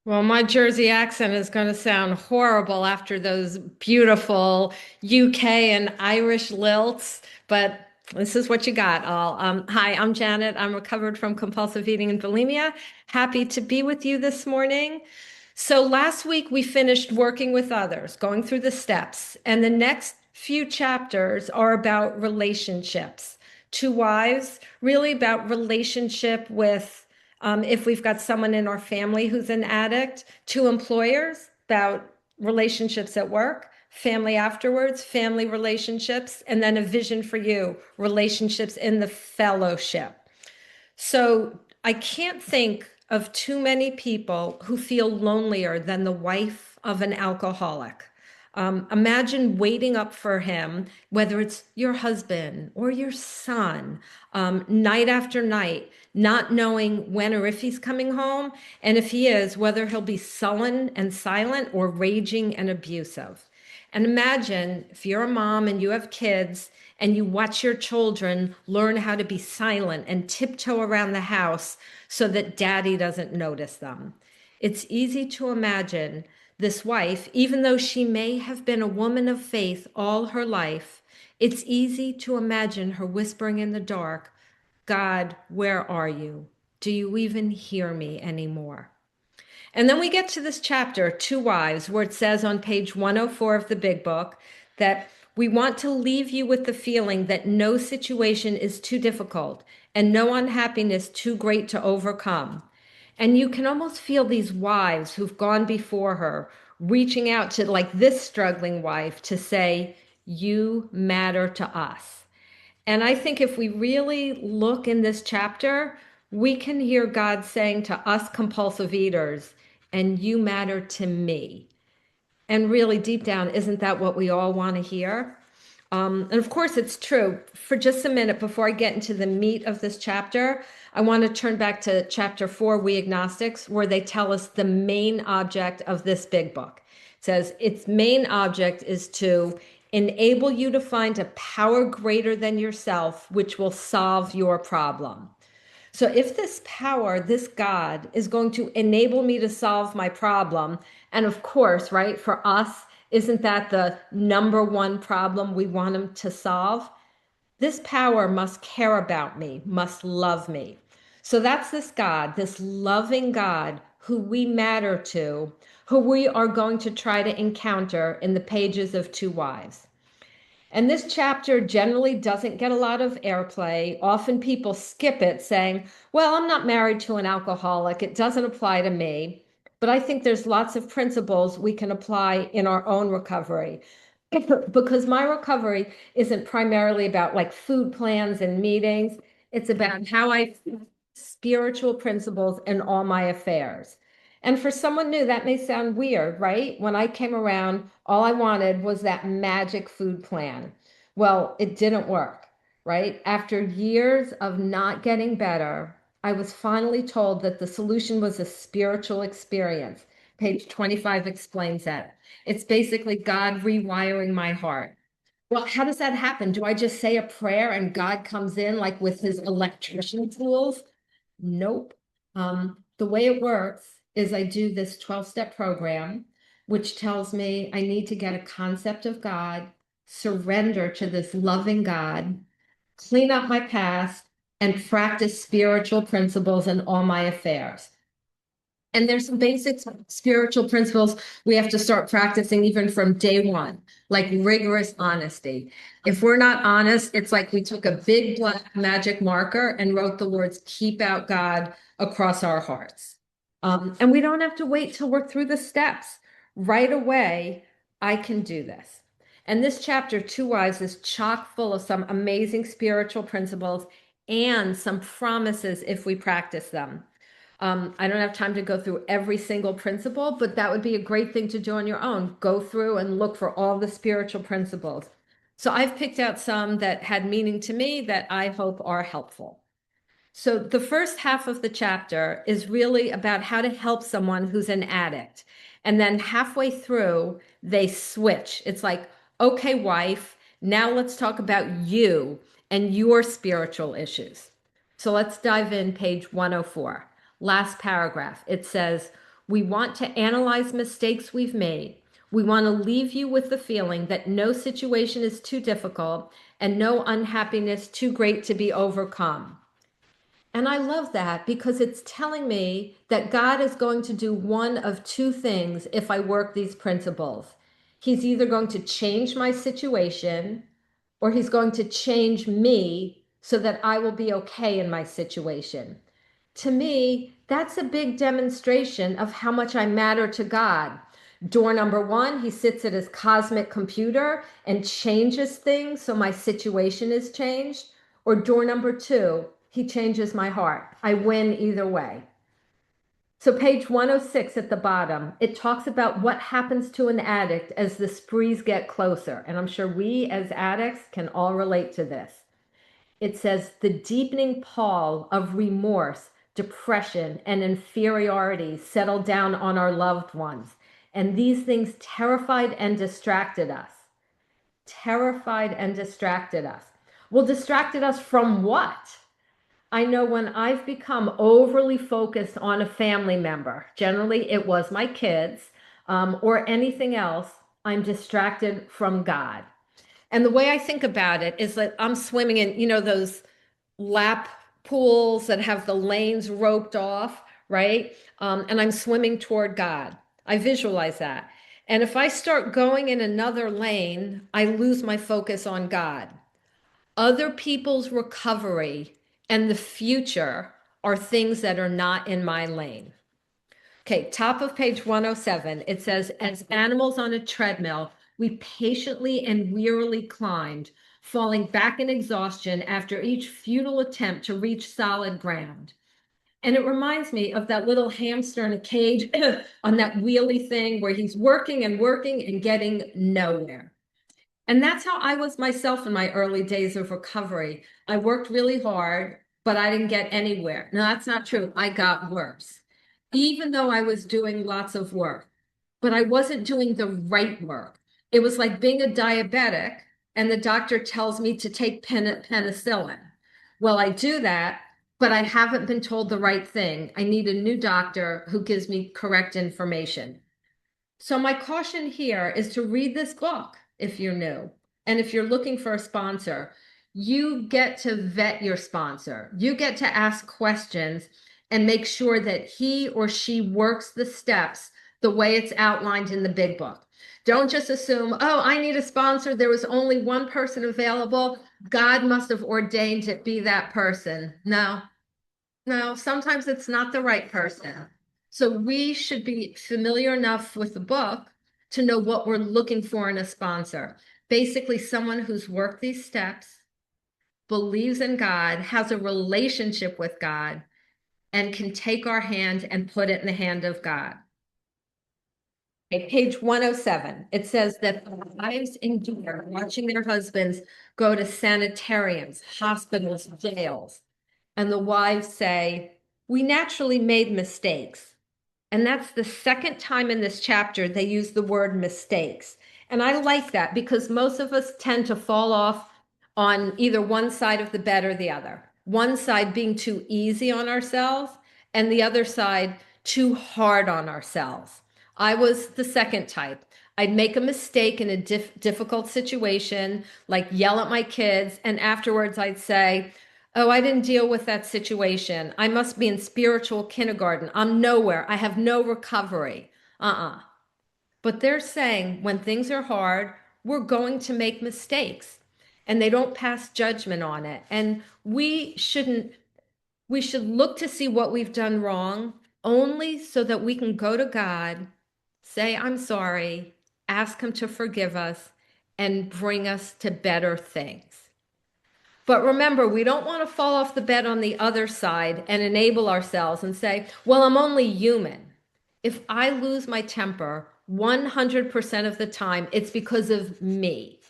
Well, my Jersey accent is going to sound horrible after those beautiful UK and Irish lilts, but this is what you got all. Hi, I'm Janet. I'm recovered from compulsive eating and bulimia. Happy to be with you this morning. So last week we finished working with others, going through the steps, and the next few chapters are about relationships. Two wives, really about relationship with if we've got someone in our family who's an addict, two employers, about relationships at work, family afterwards, family relationships, and then a vision for you, relationships in the fellowship. So I can't think of too many people who feel lonelier than the wife of an alcoholic. Imagine waiting up for him, whether it's your husband or your son, night after night, not knowing when or if he's coming home. And if he is, whether he'll be sullen and silent or raging and abusive. And imagine if you're a mom and you have kids and you watch your children learn how to be silent and tiptoe around the house so that daddy doesn't notice them. It's easy to imagine this wife, even though she may have been a woman of faith all her life, it's easy to imagine her whispering in the dark, God, where are you? Do you even hear me anymore? And then we get to this chapter, Two Wives, where it says on page 104 of the big book that we want to leave you with the feeling that no situation is too difficult and no unhappiness too great to overcome. And you can almost feel these wives who've gone before her reaching out to like this struggling wife to say, you matter to us. And I think if we really look in this chapter, we can hear God saying to us compulsive eaters, and you matter to me. And really, deep down, isn't that what we all want to hear? And of course, it's true. For just a minute before I get into the meat of this chapter, I want to turn back to chapter 4, We Agnostics, where they tell us the main object of this big book. It says its main object is to enable you to find a power greater than yourself, which will solve your problem. So if this power, this God, is going to enable me to solve my problem, and of course, right, for us, isn't that the number one problem we want him to solve? This power must care about me, must love me. So that's this God, this loving God who we matter to, who we are going to try to encounter in the pages of Two Wives. And this chapter generally doesn't get a lot of airplay. Often people skip it saying, well, I'm not married to an alcoholic. It doesn't apply to me. But I think there's lots of principles we can apply in our own recovery. Because my recovery isn't primarily about like food plans and meetings. It's about how I spiritual principles in all my affairs. And for someone new, that may sound weird, right? When I came around, all I wanted was that magic food plan. Well, it didn't work, right? After years of not getting better, I was finally told that the solution was a spiritual experience. Page 25 explains that. It's basically God rewiring my heart. Well, how does that happen? Do I just say a prayer and God comes in like with his electrician tools? Nope. The way it works is I do this 12-step program, which tells me I need to get a concept of God, surrender to this loving God, clean up my past, and practice spiritual principles in all my affairs. And there's some basic spiritual principles we have to start practicing even from day one, like rigorous honesty. If we're not honest, it's like we took a big black magic marker and wrote the words, keep out God across our hearts. And we don't have to wait to work through the steps. Right away, I can do this. And this chapter, Two Wives, is chock full of some amazing spiritual principles and some promises if we practice them. I don't have time to go through every single principle, but that would be a great thing to do on your own. Go through and look for all the spiritual principles. So I've picked out some that had meaning to me that I hope are helpful. So the first half of the chapter is really about how to help someone who's an addict. And then halfway through, they switch. It's like, okay, wife, now let's talk about you and your spiritual issues. So let's dive in, page 104. Last paragraph. It says, We want to analyze mistakes we've made. We want to leave you with the feeling that no situation is too difficult and no unhappiness too great to be overcome. And I love that because it's telling me that God is going to do one of two things if I work these principles. He's either going to change my situation or he's going to change me so that I will be okay in my situation. To me, that's a big demonstration of how much I matter to God. Door number one, he sits at his cosmic computer and changes things so my situation is changed. Or door number two, he changes my heart. I win either way. So, page 106 at the bottom, it talks about what happens to an addict as the sprees get closer. And I'm sure we as addicts can all relate to this. It says the deepening pall of remorse, depression, and inferiority settled down on our loved ones. And these things terrified and distracted us. Terrified and distracted us. Well, distracted us from what? I know when I've become overly focused on a family member, generally it was my kids or anything else, I'm distracted from God. And the way I think about it is that I'm swimming in, those lap pools that have the lanes roped off, right? And I'm swimming toward God. I visualize that. And if I start going in another lane, I lose my focus on God. Other people's recovery and the future are things that are not in my lane. Okay, top of page 107, it says, as animals on a treadmill, we patiently and wearily climbed, falling back in exhaustion after each futile attempt to reach solid ground. And it reminds me of that little hamster in a cage on that wheelie thing where he's working and working and getting nowhere. And that's how I was myself in my early days of recovery. I worked really hard, but I didn't get anywhere. No, that's not true. I got worse, even though I was doing lots of work, but I wasn't doing the right work. It was like being a diabetic, and the doctor tells me to take penicillin. Well, I do that, but I haven't been told the right thing. I need a new doctor who gives me correct information. So my caution here is to read this book if you're new. And if you're looking for a sponsor, you get to vet your sponsor. You get to ask questions and make sure that he or she works the steps the way it's outlined in the big book. Don't just assume, oh, I need a sponsor. There was only one person available. God must have ordained it be that person. No, no, sometimes it's not the right person. So we should be familiar enough with the book to know what we're looking for in a sponsor. Basically, someone who's worked these steps, believes in God, has a relationship with God, and can take our hand and put it in the hand of God. Okay, page 107, it says that wives endure watching their husbands go to sanitariums, hospitals, jails. And the wives say, we naturally made mistakes. And that's the second time in this chapter they use the word mistakes. And I like that because most of us tend to fall off on either one side of the bed or the other. One side being too easy on ourselves, and the other side too hard on ourselves. I was the second type. I'd make a mistake in a difficult situation, like yell at my kids, and afterwards I'd say, oh, I didn't deal with that situation. I must be in spiritual kindergarten. I'm nowhere. I have no recovery. But they're saying when things are hard, we're going to make mistakes and they don't pass judgment on it. And we shouldn't, we should look to see what we've done wrong only so that we can go to God, say, I'm sorry, ask Him to forgive us, and bring us to better things. But remember, we don't want to fall off the bed on the other side and enable ourselves and say, well, I'm only human. If I lose my temper 100% of the time, it's because of me.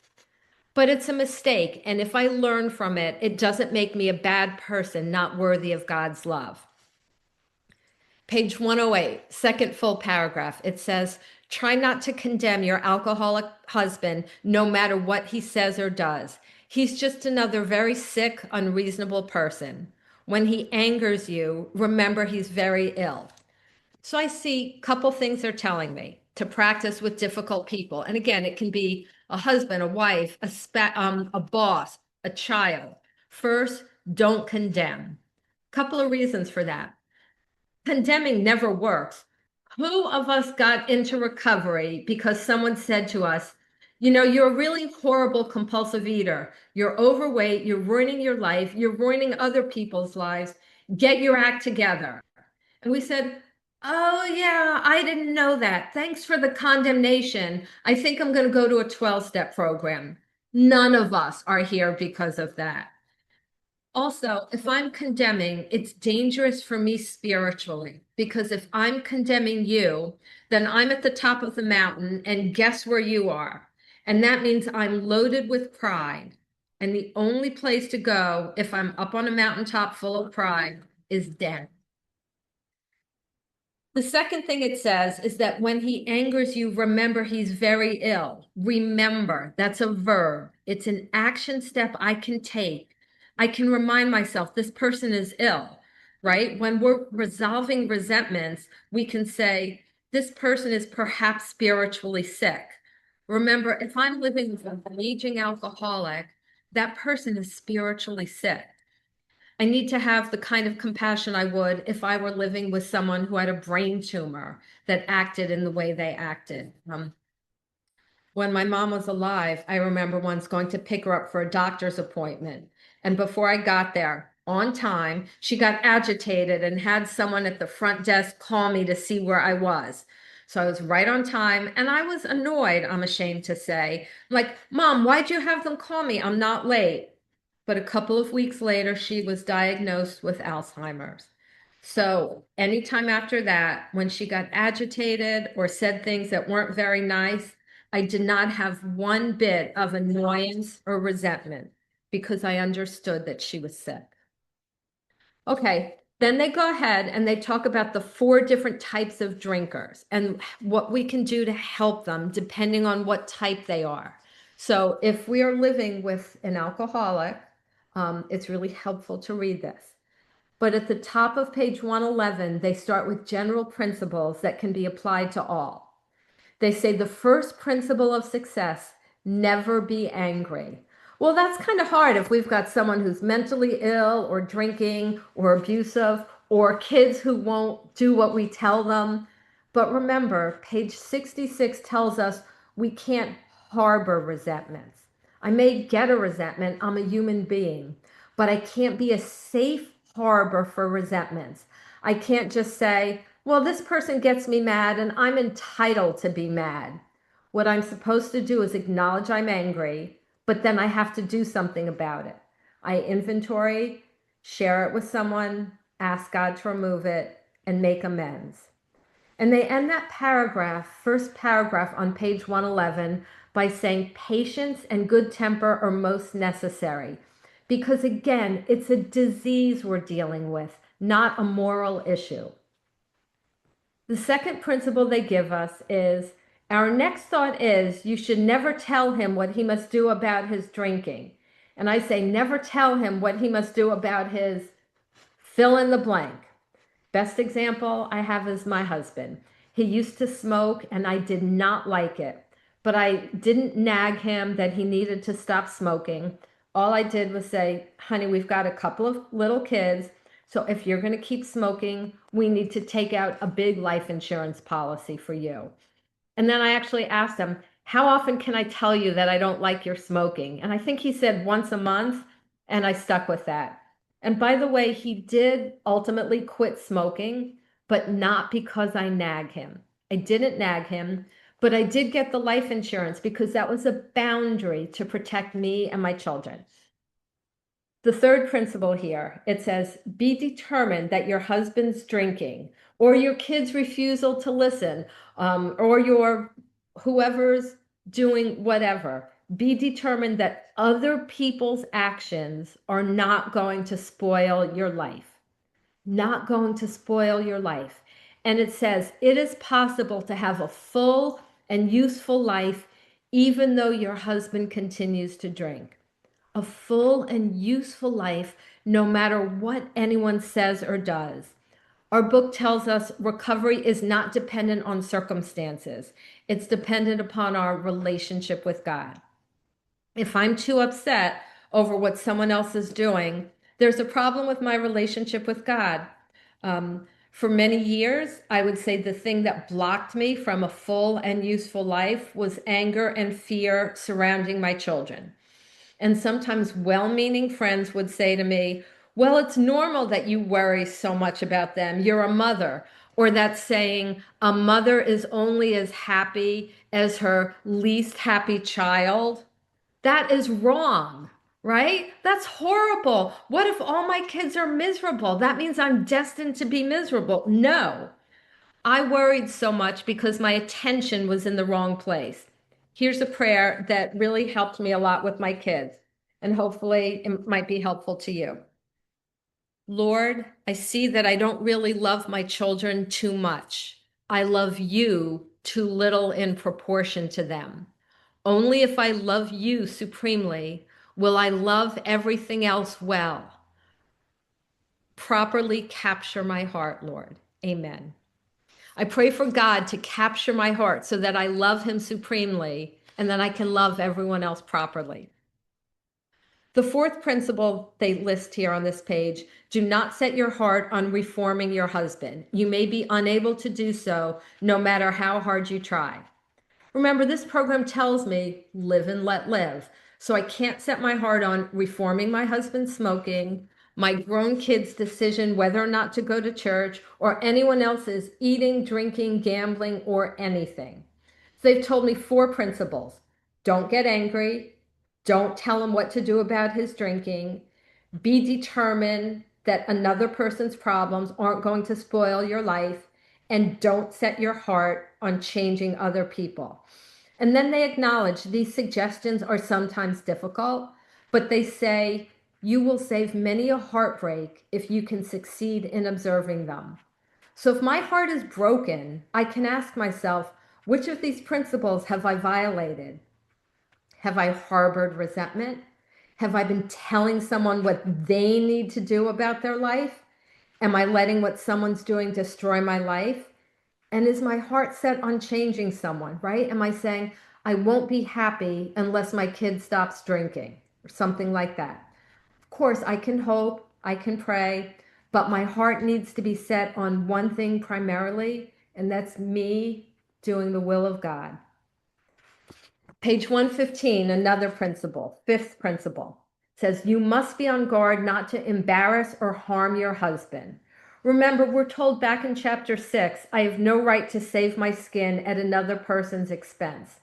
But it's a mistake. And if I learn from it, it doesn't make me a bad person, not worthy of God's love. Page 108, second full paragraph. It says, try not to condemn your alcoholic husband no matter what he says or does. He's just another very sick, unreasonable person. When he angers you, remember he's very ill. So I see a couple things they're telling me to practice with difficult people. And again, it can be a husband, a wife, a boss, a child. First, don't condemn. Couple of reasons for that. Condemning never works. Who of us got into recovery because someone said to us, you know, you're a really horrible compulsive eater. You're overweight. You're ruining your life. You're ruining other people's lives. Get your act together. And we said, oh, yeah, I didn't know that. Thanks for the condemnation. I think I'm going to go to a 12-step program. None of us are here because of that. Also, if I'm condemning, it's dangerous for me spiritually because if I'm condemning you, then I'm at the top of the mountain and guess where you are? And that means I'm loaded with pride. And the only place to go if I'm up on a mountaintop full of pride is death. The second thing it says is that when he angers you, remember he's very ill. Remember, that's a verb. It's an action step I can take. I can remind myself this person is ill, right? When we're resolving resentments, we can say, this person is perhaps spiritually sick. Remember, if I'm living with a raging alcoholic, that person is spiritually sick. I need to have the kind of compassion I would if I were living with someone who had a brain tumor that acted in the way they acted. When my mom was alive, I remember once going to pick her up for a doctor's appointment. And before I got there on time, she got agitated and had someone at the front desk call me to see where I was. So I was right on time and I was annoyed, I'm ashamed to say. I'm like, Mom, why'd you have them call me? I'm not late. But a couple of weeks later, she was diagnosed with Alzheimer's. So anytime after that, when she got agitated or said things that weren't very nice, I did not have one bit of annoyance or resentment because I understood that she was sick. Okay, then they go ahead and they talk about the four different types of drinkers and what we can do to help them depending on what type they are. So if we are living with an alcoholic, it's really helpful to read this. But at the top of page 111, they start with general principles that can be applied to all. They say the first principle of success, never be angry. Well, that's kind of hard if we've got someone who's mentally ill or drinking or abusive or kids who won't do what we tell them. But remember, page 66 tells us we can't harbor resentments. I may get a resentment, I'm a human being, but I can't be a safe harbor for resentments. I can't just say, well, this person gets me mad and I'm entitled to be mad. What I'm supposed to do is acknowledge I'm angry, but then I have to do something about it. I inventory, share it with someone, ask God to remove it, and make amends. And they end that paragraph, first paragraph on page 111, by saying patience and good temper are most necessary. Because again, it's a disease we're dealing with, not a moral issue. The second principle they give us is our next thought is you should never tell him what he must do about his drinking. And I say never tell him what he must do about his fill in the blank. Best example I have is my husband. He used to smoke and I did not like it, but I didn't nag him that he needed to stop smoking. All I did was say, honey, we've got a couple of little kids. So if you're going to keep smoking, we need to take out a big life insurance policy for you. And then I actually asked him, how often can I tell you that I don't like your smoking? And I think he said once a month, and I stuck with that. And by the way, he did ultimately quit smoking, but not because I nag him. I didn't nag him, but I did get the life insurance because that was a boundary to protect me and my children. The third principle here, it says, be determined that your husband's drinking or your kid's refusal to listen or your whoever's doing whatever. Be determined that other people's actions are not going to spoil your life. Not going to spoil your life. And it says, it is possible to have a full and useful life even though your husband continues to drink. A full and useful life, no matter what anyone says or does. Our book tells us recovery is not dependent on circumstances. It's dependent upon our relationship with God. If I'm too upset over what someone else is doing, there's a problem with my relationship with God. For many years, I would say the thing that blocked me from a full and useful life was anger and fear surrounding my children. And sometimes well meaning friends would say to me, well, it's normal that you worry so much about them. You're a mother. Or that saying, a mother is only as happy as her least happy child. That is wrong, right? That's horrible. What if all my kids are miserable? That means I'm destined to be miserable. No, I worried so much because my attention was in the wrong place. Here's a prayer that really helped me a lot with my kids, and hopefully it might be helpful to you. Lord, I see that I don't really love my children too much. I love you too little in proportion to them. Only if I love you supremely will I love everything else well. Properly capture my heart, Lord. Amen. I pray for God to capture my heart so that I love him supremely and that I can love everyone else properly. The fourth principle they list here on this page, do not set your heart on reforming your husband. You may be unable to do so no matter how hard you try. Remember, this program tells me live and let live. So I can't set my heart on reforming my husband's smoking, my grown kids' decision whether or not to go to church, or anyone else's eating, drinking, gambling, or anything. So they've told me four principles. Don't get angry. Don't tell him what to do about his drinking. Be determined that another person's problems aren't going to spoil your life. And don't set your heart on changing other people. And then they acknowledge these suggestions are sometimes difficult, but they say you will save many a heartbreak if you can succeed in observing them. So if my heart is broken, I can ask myself, which of these principles have I violated? Have I harbored resentment? Have I been telling someone what they need to do about their life? Am I letting what someone's doing destroy my life? And is my heart set on changing someone, right? Am I saying, I won't be happy unless my kid stops drinking or something like that? Of course, I can hope, I can pray, but my heart needs to be set on one thing primarily, and that's me doing the will of God. Page 115, another principle, fifth principle, says you must be on guard not to embarrass or harm your husband. Remember, we're told back in chapter 6, I have no right to save my skin at another person's expense.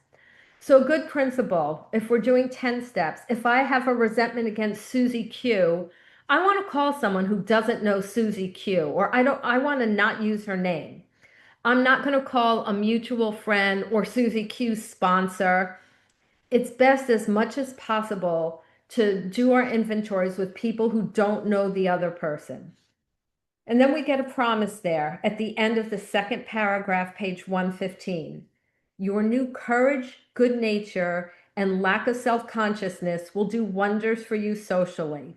So a good principle, if we're doing 10 steps, if I have a resentment against Susie Q, I want to call someone who doesn't know Susie Q, or I want to not use her name. I'm not going to call a mutual friend or Susie Q's sponsor. It's best as much as possible to do our inventories with people who don't know the other person. And then we get a promise there at the end of the second paragraph, page 115. Your new courage, good nature, and lack of self-consciousness will do wonders for you socially.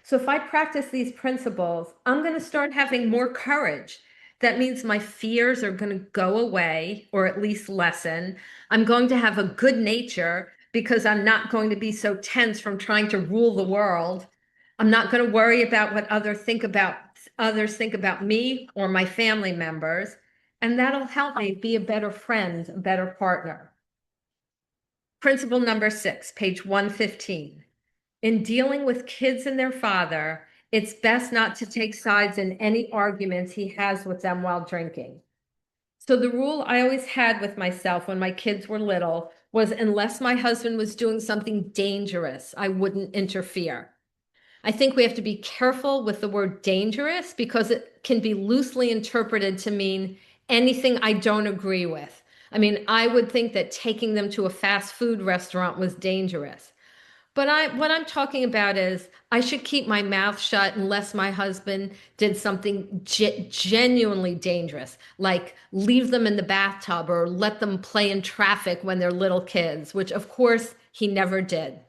So if I practice these principles, I'm going to start having more courage. That means my fears are going to go away or at least lessen. I'm going to have a good nature because I'm not going to be so tense from trying to rule the world. I'm not going to worry about what others think about me or my family members. And that'll help me be a better friend, a better partner. Principle number 6, page 115. In dealing with kids and their father, it's best not to take sides in any arguments he has with them while drinking. So the rule I always had with myself when my kids were little was unless my husband was doing something dangerous, I wouldn't interfere. I think we have to be careful with the word dangerous because it can be loosely interpreted to mean anything I don't agree with. I mean, I would think that taking them to a fast food restaurant was dangerous. But what I'm talking about is I should keep my mouth shut unless my husband did something genuinely dangerous, like leave them in the bathtub or let them play in traffic when they're little kids, which of course he never did.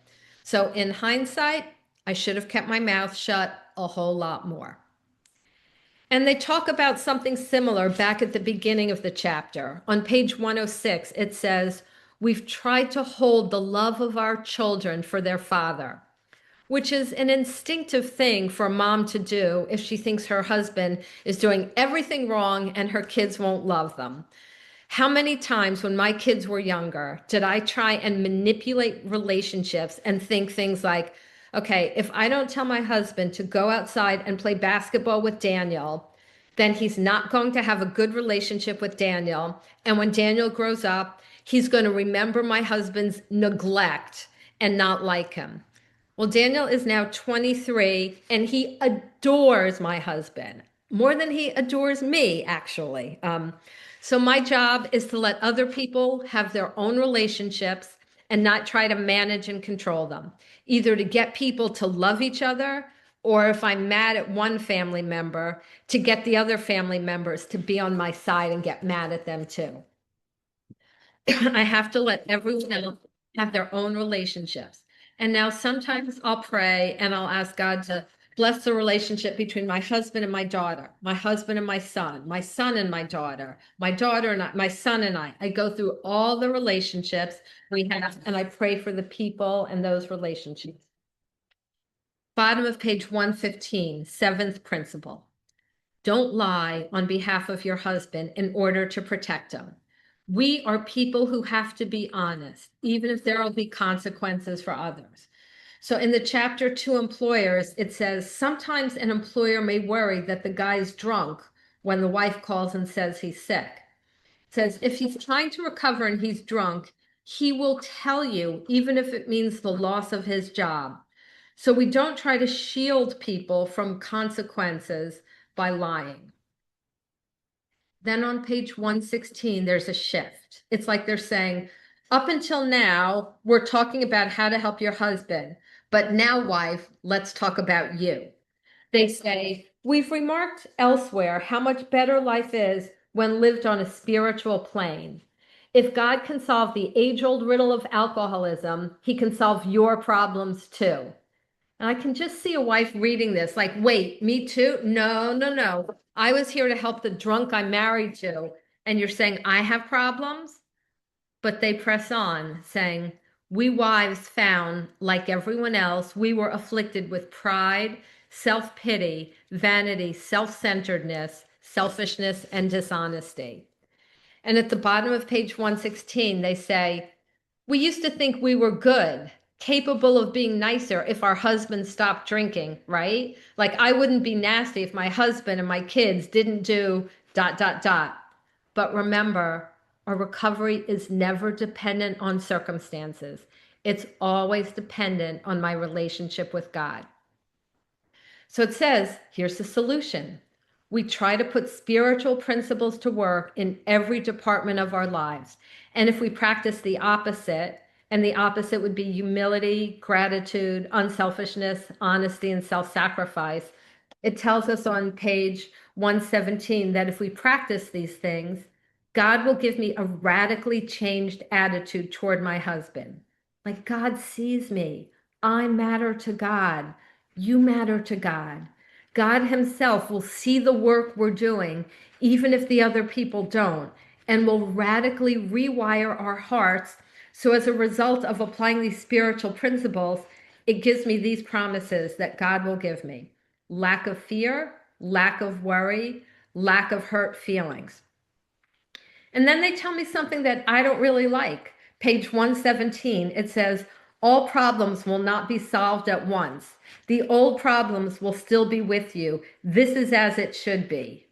So in hindsight, I should have kept my mouth shut a whole lot more. And they talk about something similar back at the beginning of the chapter. On page 106, it says, "We've tried to hold the love of our children for their father," which is an instinctive thing for a mom to do if she thinks her husband is doing everything wrong and her kids won't love them. How many times when my kids were younger did I try and manipulate relationships and think things like, okay, if I don't tell my husband to go outside and play basketball with Daniel, then he's not going to have a good relationship with Daniel. And when Daniel grows up, he's going to remember my husband's neglect and not like him. Well, Daniel is now 23 and he adores my husband more than he adores me, actually. So my job is to let other people have their own relationships and not try to manage and control them, either to get people to love each other, or if I'm mad at one family member, to get the other family members to be on my side and get mad at them too. I have to let everyone else have their own relationships. And now sometimes I'll pray and I'll ask God to bless the relationship between my husband and my daughter, my husband and my son and my daughter and I, my son and I. I go through all the relationships we have and I pray for the people and those relationships. Bottom of page 115, seventh principle. Don't lie on behalf of your husband in order to protect him. We are people who have to be honest, even if there will be consequences for others. So in the chapter to employers, it says sometimes an employer may worry that the guy's drunk when the wife calls and says he's sick. It says if he's trying to recover and he's drunk, he will tell you, even if it means the loss of his job. So we don't try to shield people from consequences by lying. Then on page 116, there's a shift. It's like they're saying, up until now, we're talking about how to help your husband, but now, wife, let's talk about you. They say, we've remarked elsewhere how much better life is when lived on a spiritual plane. If God can solve the age-old riddle of alcoholism, he can solve your problems too. And I can just see a wife reading this like, wait, me too? No, no, no. I was here to help the drunk I'm married to. And you're saying I have problems? But they press on, saying, we wives found, like everyone else, we were afflicted with pride, self-pity, vanity, self-centeredness, selfishness, and dishonesty. And at the bottom of page 116, they say, we used to think we were good, capable of being nicer if our husbands stopped drinking, right? Like I wouldn't be nasty if my husband and my kids didn't do dot, dot, dot. But remember, a recovery is never dependent on circumstances. It's always dependent on my relationship with God. So it says, here's the solution. We try to put spiritual principles to work in every department of our lives. And if we practice the opposite, and the opposite would be humility, gratitude, unselfishness, honesty, and self-sacrifice, it tells us on page 117 that if we practice these things, God will give me a radically changed attitude toward my husband. Like God sees me. I matter to God. You matter to God. God himself will see the work we're doing, even if the other people don't, and will radically rewire our hearts. So as a result of applying these spiritual principles, it gives me these promises that God will give me: lack of fear, lack of worry, lack of hurt feelings. And then they tell me something that I don't really like. Page 117, it says, all problems will not be solved at once. The old problems will still be with you. This is as it should be.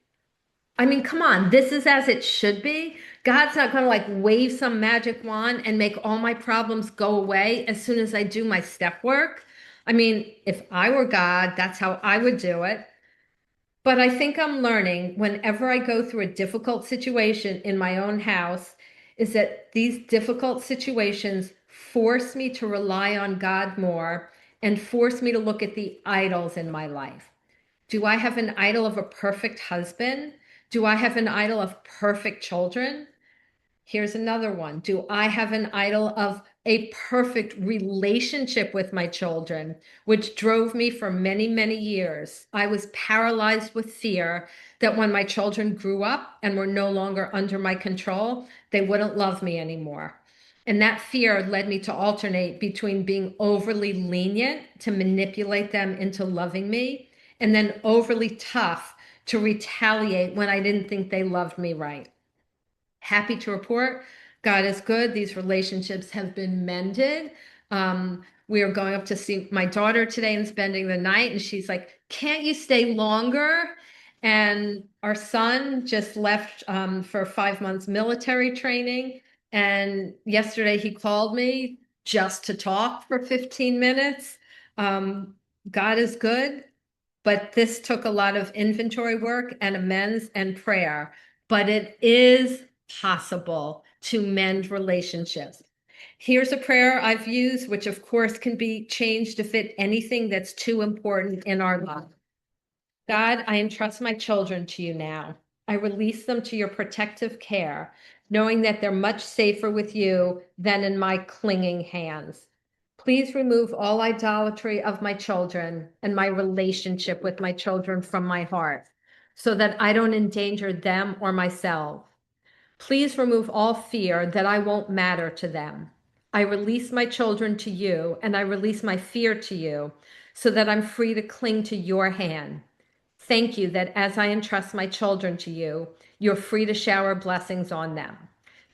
I mean, come on, this is as it should be. God's not going to like wave some magic wand and make all my problems go away as soon as I do my step work. I mean, if I were God, that's how I would do it. But I think I'm learning whenever I go through a difficult situation in my own house is that these difficult situations force me to rely on God more and force me to look at the idols in my life. Do I have an idol of a perfect husband? Do I have an idol of perfect children? Here's another one. Do I have an idol of a perfect relationship with my children, which drove me for many, many years. I was paralyzed with fear that when my children grew up and were no longer under my control, they wouldn't love me anymore. And that fear led me to alternate between being overly lenient to manipulate them into loving me, and then overly tough to retaliate when I didn't think they loved me right. Happy to report, God is good. These relationships have been mended. We are going up to see my daughter today and spending the night, and she's like, "Can't you stay longer?" And our son just left for 5 months military training. And yesterday he called me just to talk for 15 minutes. Um, God is good. But this took a lot of inventory work and amends and prayer. But it is possible to mend relationships. Here's a prayer I've used, which of course can be changed to fit anything that's too important in our life. God, I entrust my children to you now. I release them to your protective care, knowing that they're much safer with you than in my clinging hands. Please remove all idolatry of my children and my relationship with my children from my heart so that I don't endanger them or myself. Please remove all fear that I won't matter to them. I release my children to you and I release my fear to you so that I'm free to cling to your hand. Thank you that as I entrust my children to you, you're free to shower blessings on them.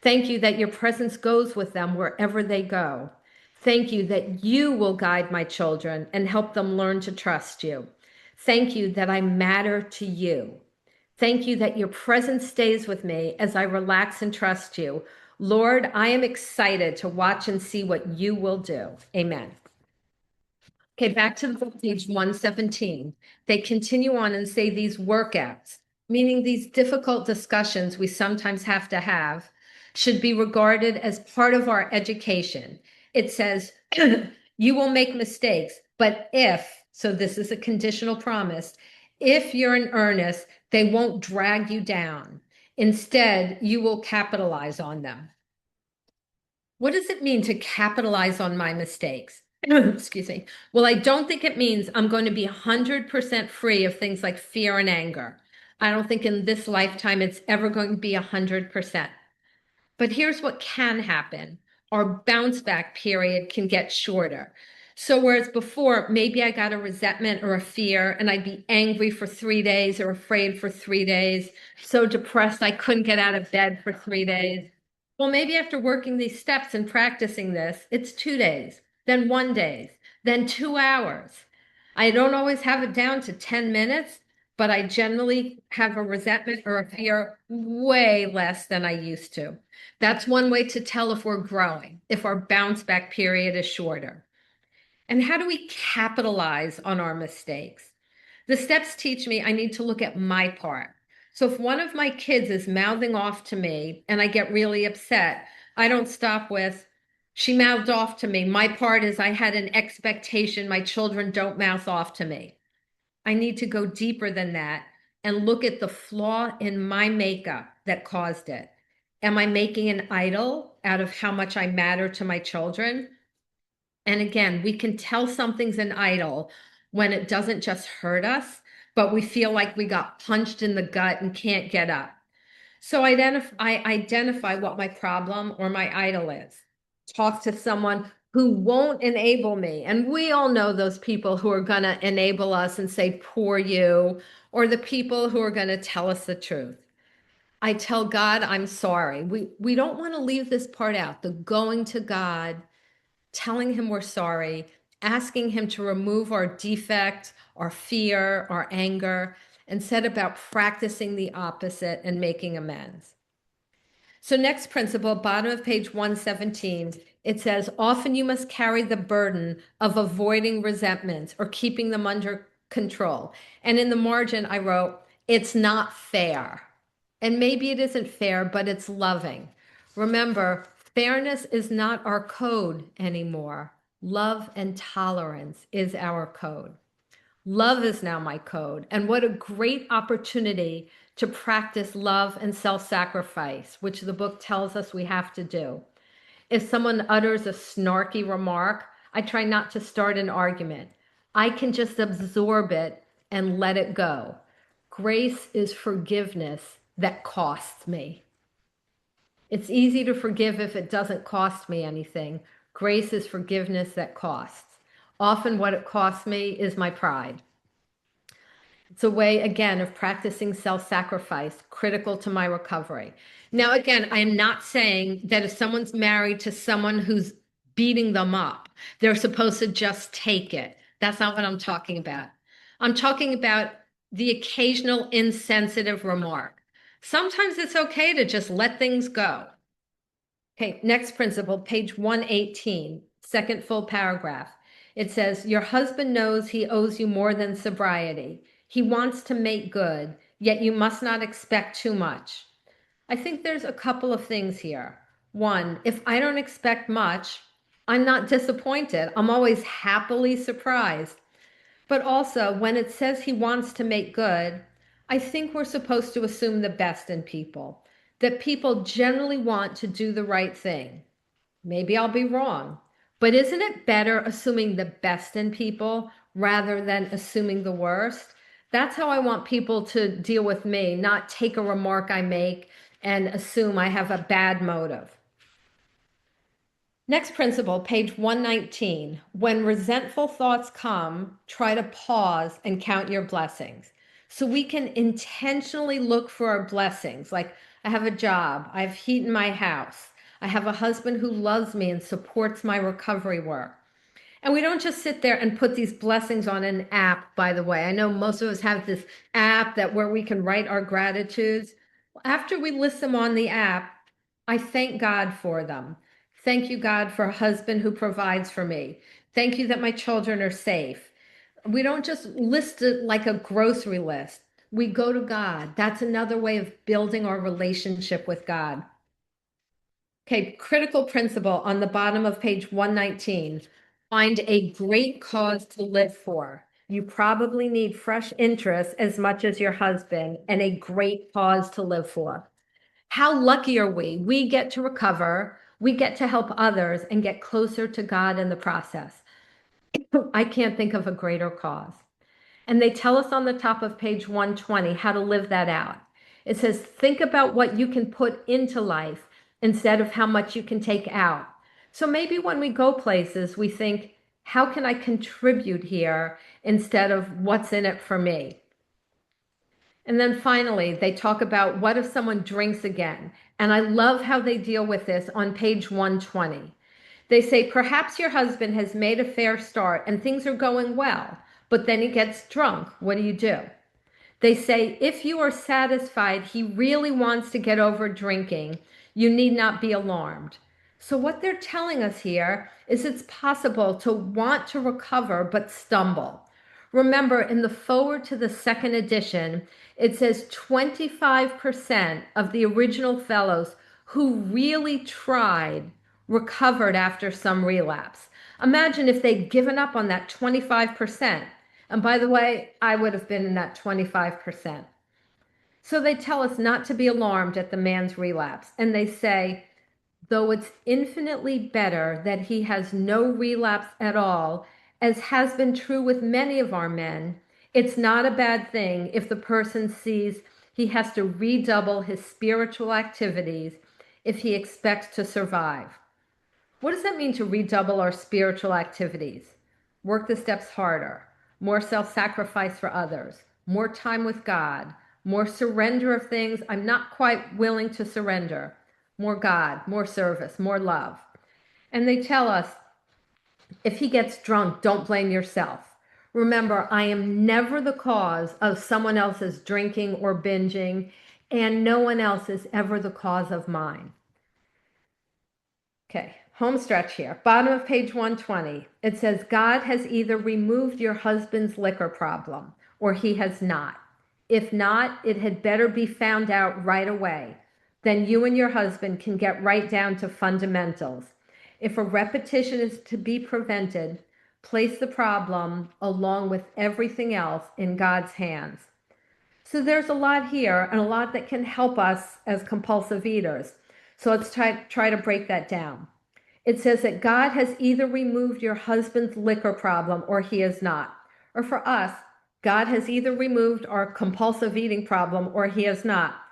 Thank you that your presence goes with them wherever they go. Thank you that you will guide my children and help them learn to trust you. Thank you that I matter to you. Thank you that your presence stays with me as I relax and trust you. Lord, I am excited to watch and see what you will do. Amen. Okay, back to the book, page 117. They continue on and say these workouts, meaning these difficult discussions we sometimes have to have, should be regarded as part of our education. It says, you will make mistakes, but if, so this is a conditional promise, if you're in earnest, they won't drag you down. Instead, you will capitalize on them. What does it mean to capitalize on my mistakes? Excuse me. Well, I don't think it means I'm going to be 100% free of things like fear and anger. I don't think in this lifetime it's ever going to be 100%. But here's what can happen. Our bounce back period can get shorter. So whereas before, maybe I got a resentment or a fear and I'd be angry for 3 days or afraid for 3 days, so depressed I couldn't get out of bed for 3 days. Well, maybe after working these steps and practicing this, it's 2 days, then 1 day, then 2 hours. I don't always have it down to 10 minutes, but I generally have a resentment or a fear way less than I used to. That's one way to tell if we're growing, if our bounce back period is shorter. And how do we capitalize on our mistakes? The steps teach me I need to look at my part. So if one of my kids is mouthing off to me and I get really upset, I don't stop with, she mouthed off to me. My part is I had an expectation my children don't mouth off to me. I need to go deeper than that and look at the flaw in my makeup that caused it. Am I making an idol out of how much I matter to my children? And again, we can tell something's an idol when it doesn't just hurt us, but we feel like we got punched in the gut and can't get up. So I identify what my problem or my idol is. Talk to someone who won't enable me. And we all know those people who are going to enable us and say, poor you, or the people who are going to tell us the truth. I tell God, I'm sorry. We don't want to leave this part out, the going to God, telling him we're sorry, asking him to remove our defect, our fear, our anger, and set about practicing the opposite and making amends. So next principle, bottom of page 117, it says, often you must carry the burden of avoiding resentments or keeping them under control. And in the margin, I wrote, it's not fair. And maybe it isn't fair, but it's loving. Remember, fairness is not our code anymore. Love and tolerance is our code. Love is now my code. And what a great opportunity to practice love and self-sacrifice, which the book tells us we have to do. If someone utters a snarky remark, I try not to start an argument. I can just absorb it and let it go. Grace is forgiveness that costs me. It's easy to forgive if it doesn't cost me anything. Grace is forgiveness that costs. Often, what it costs me is my pride. It's a way, again, of practicing self sacrifice, critical to my recovery. Now, again, I am not saying that if someone's married to someone who's beating them up, they're supposed to just take it. That's not what I'm talking about. I'm talking about the occasional insensitive remark. Sometimes it's okay to just let things go. Okay, next principle, page 118, second full paragraph. It says, your husband knows he owes you more than sobriety. He wants to make good, yet you must not expect too much. I think there's a couple of things here. One, if I don't expect much, I'm not disappointed. I'm always happily surprised. But also, when it says he wants to make good, I think we're supposed to assume the best in people, that people generally want to do the right thing. Maybe I'll be wrong, but isn't it better assuming the best in people rather than assuming the worst? That's how I want people to deal with me, not take a remark I make and assume I have a bad motive. Next principle, page 119. When resentful thoughts come, try to pause and count your blessings. So we can intentionally look for our blessings. Like, I have a job, I have heat in my house, I have a husband who loves me and supports my recovery work. And we don't just sit there and put these blessings on an app, by the way. I know most of us have this app that where we can write our gratitudes. After we list them on the app, I thank God for them. Thank you, God, for a husband who provides for me. Thank you that my children are safe. We don't just list it like a grocery list. We go to God. That's another way of building our relationship with God. Okay, critical principle on the bottom of page 119. Find a great cause to live for. You probably need fresh interest as much as your husband and a great cause to live for. How lucky are we? We get to recover, we get to help others and get closer to God in the process. I can't think of a greater cause. And they tell us on the top of page 120 how to live that out. It says, think about what you can put into life instead of how much you can take out. So maybe when we go places, we think, how can I contribute here instead of what's in it for me? And then finally, they talk about what if someone drinks again? And I love how they deal with this on page 120. They say, perhaps your husband has made a fair start and things are going well, but then he gets drunk. What do? They say, if you are satisfied he really wants to get over drinking, you need not be alarmed. So what they're telling us here is it's possible to want to recover but stumble. Remember, in the foreword to the second edition, it says 25% of the original fellows who really tried recovered after some relapse. Imagine if they'd given up on that 25%. And by the way, I would have been in that 25%. So they tell us not to be alarmed at the man's relapse. And they say, though it's infinitely better that he has no relapse at all, as has been true with many of our men, it's not a bad thing if the person sees he has to redouble his spiritual activities if he expects to survive. What does that mean to redouble our spiritual activities? Work the steps harder, more self-sacrifice for others, more time with God, more surrender of things I'm not quite willing to surrender, more God, more service, more love. And they tell us, if he gets drunk, don't blame yourself. Remember, I am never the cause of someone else's drinking or binging, and no one else is ever the cause of mine. Okay, home stretch here. Bottom of page 120. It says, God has either removed your husband's liquor problem or he has not. If not, it had better be found out right away. Then you and your husband can get right down to fundamentals. If a repetition is to be prevented, place the problem along with everything else in God's hands. So there's a lot here and a lot that can help us as compulsive eaters. So let's try to break that down. It says that God has either removed your husband's liquor problem or he has not. Or for us, God has either removed our compulsive eating problem or he has not.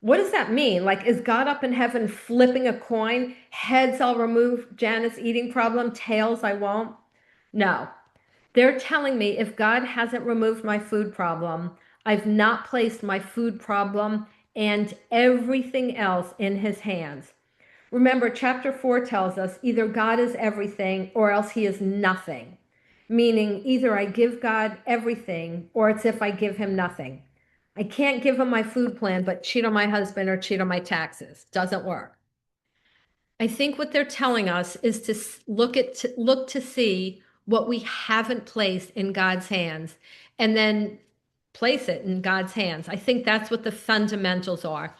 What does that mean? Like, is God up in heaven flipping a coin? Heads, I'll remove Janet's eating problem, tails, I won't? No. They're telling me if God hasn't removed my food problem, I've not placed my food problem and everything else in his hands. Remember, chapter 4 tells us either God is everything or else he is nothing. Meaning either I give God everything or it's if I give him nothing. I can't give him my food plan, but cheat on my husband or cheat on my taxes. Doesn't work. I think what they're telling us is to look to see what we haven't placed in God's hands and then place it in God's hands. I think that's what the fundamentals are.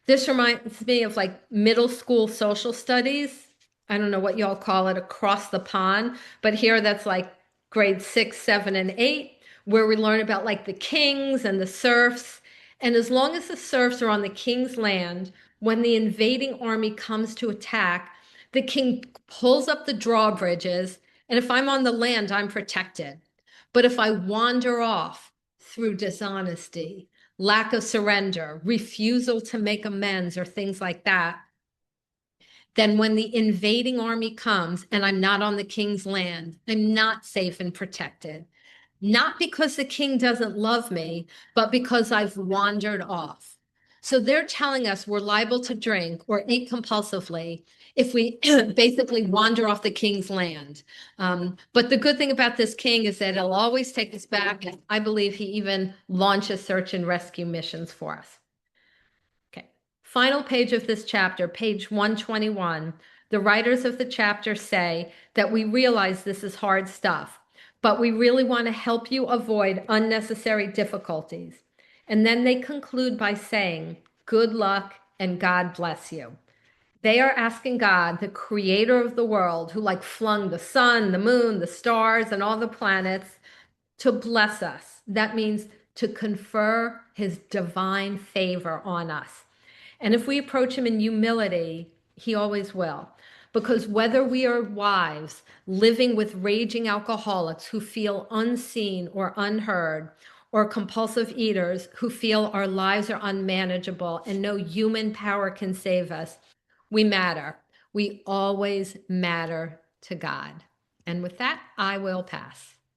This reminds me of like middle school social studies. I don't know what y'all call it across the pond, but here that's like grade 6, 7, and 8, where we learn about like the kings and the serfs. And as long as the serfs are on the king's land, when the invading army comes to attack, the king pulls up the drawbridges. And if I'm on the land, I'm protected. But if I wander off through dishonesty, lack of surrender, refusal to make amends, or things like that, then when the invading army comes and I'm not on the king's land, I'm not safe and protected. Not because the king doesn't love me, but because I've wandered off. So they're telling us we're liable to drink or eat compulsively if we basically wander off the king's land. But the good thing about this king is that he'll always take us back. I believe he even launches search and rescue missions for us. Okay. Final page of this chapter, page 121. The writers of the chapter say that we realize this is hard stuff, but we really want to help you avoid unnecessary difficulties. And then they conclude by saying, good luck and God bless you. They are asking God, the creator of the world, who like flung the sun, the moon, the stars, and all the planets, to bless us. That means to confer his divine favor on us. And if we approach him in humility, he always will. Because whether we are wives living with raging alcoholics who feel unseen or unheard, or compulsive eaters who feel our lives are unmanageable and no human power can save us, we matter. We always matter to God. And with that, I will pass.